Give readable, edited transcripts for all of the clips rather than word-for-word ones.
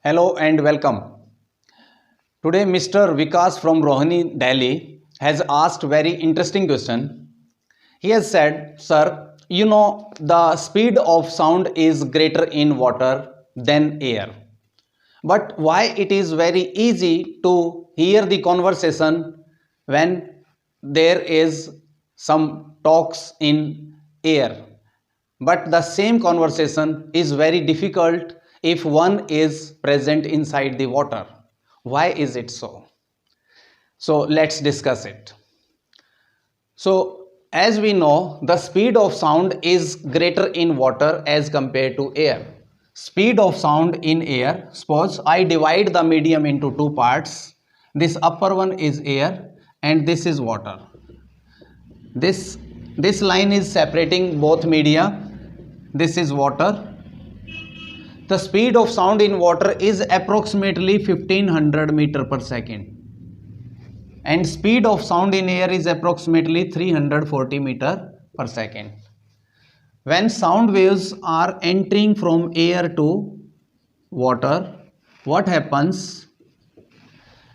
Hello and welcome. Today Mr. Vikas from Rohini, Delhi has asked very interesting question. He has said, "Sir, the speed of sound is greater in water than air. But why it is very easy to hear the conversation when there is some talks in air, but the same conversation is very difficult if one is present inside the water. Why is it so?" So let's discuss it. So as we know, the speed of sound is greater in water as compared to air. Speed of sound in air, suppose I divide the medium into two parts. This upper one is air and this is water. This line is separating both media. This is water. The speed of sound in water is approximately 1500 meter per second and speed of sound in air is approximately 340 meter per second. When sound waves are entering from air to water, what happens?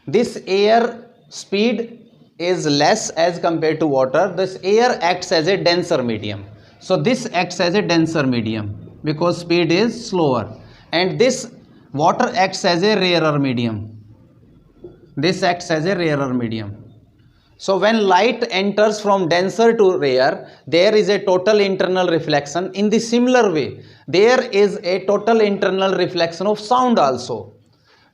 This air speed is less as compared to water. This air acts as a denser medium. So this acts as a denser medium because speed is slower, and this water acts as a rarer medium. This acts as a rarer medium. So when light enters from denser to rare, there is a total internal reflection. In the similar way, there is a total internal reflection of sound also.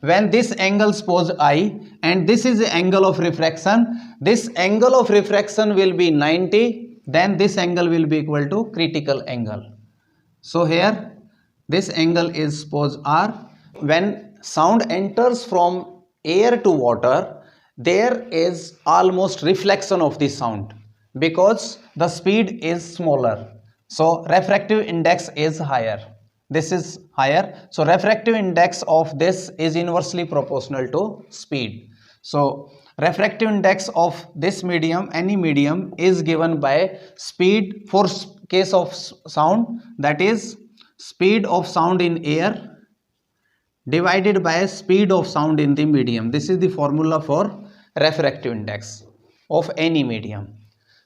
When this angle, suppose I, and this is the angle of refraction, this angle of refraction will be 90, then this angle will be equal to critical angle. So here this angle is, suppose R. When sound enters from air to water, there is almost reflection of the sound because the speed is smaller. So refractive index is higher. This is higher. So refractive index of this is inversely proportional to speed. So refractive index of this medium, any medium, is given by speed for case of sound, that is speed of sound in air divided by speed of sound in the medium. This is the formula for refractive index of any medium.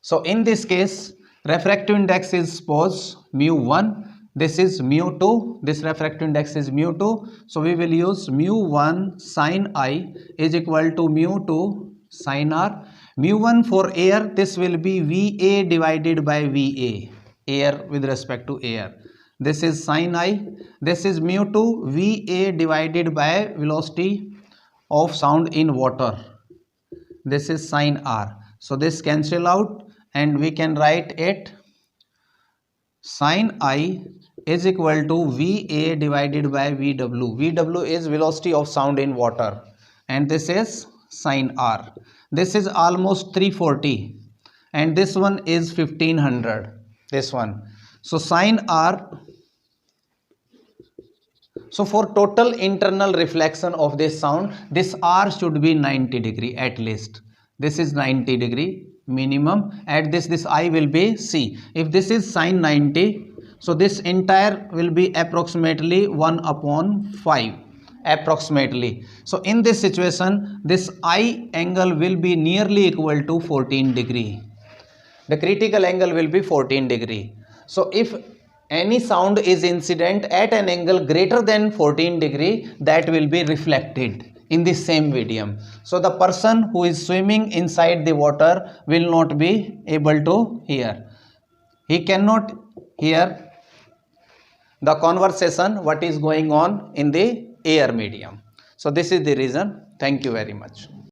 So in this case, refractive index is, suppose, mu1, this is mu2, this refractive index is mu2. So we will use mu1 sin I is equal to mu2 sin R. Mu1 for air, this will be VA divided by VA, air with respect to air. This is sin I, this is mu2 VA divided by velocity of sound in water. This is sin R. So this cancel out and we can write it sin I is equal to VA divided by VW. VW is velocity of sound in water and this is sin R. This is almost 340 and this one is 1500, this one. So sin R. So for total internal reflection of this sound, this R should be 90 degree at least. This is 90 degree minimum. At this I will be C. If this is sin 90, so this entire will be approximately 1 upon 5 approximately. So in this situation, this I angle will be nearly equal to 14 degree. The critical angle will be 14 degree. So if any sound is incident at an angle greater than 14 degree, that will be reflected in the same medium. So the person who is swimming inside the water will not be able to hear. He cannot hear the conversation what is going on in the air medium. So this is the reason. Thank you very much.